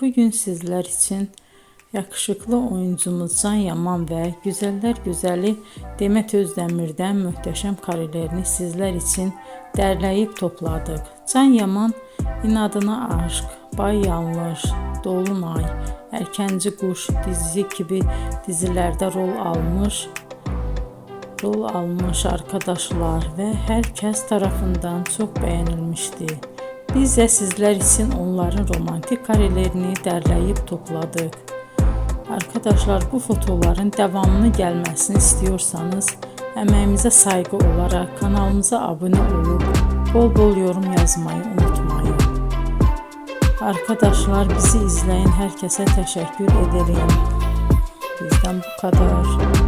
bugün sizler için yakışıklı oyuncumuz Can Yaman ve güzeller güzeli Demet Özdemir'den muhteşem karelerini sizler için derleyip topladık. Can Yaman İnadına Aşk, Bay Yanlış, Dolunay, Erkenci Kuş dizi gibi dizilerde rol almış arkadaşlar ve herkes tarafından çok beğenilmişti. Biz de sizler için onların romantik karelerini derleyip topladık. Arkadaşlar, bu fotoların devamını gelmesini istiyorsanız emeğimize saygı olarak kanalımıza abone olup bol bol yorum yazmayı unutmayın. Arkadaşlar, bizi izleyen herkese teşekkür ederim. Bizden bu kadar.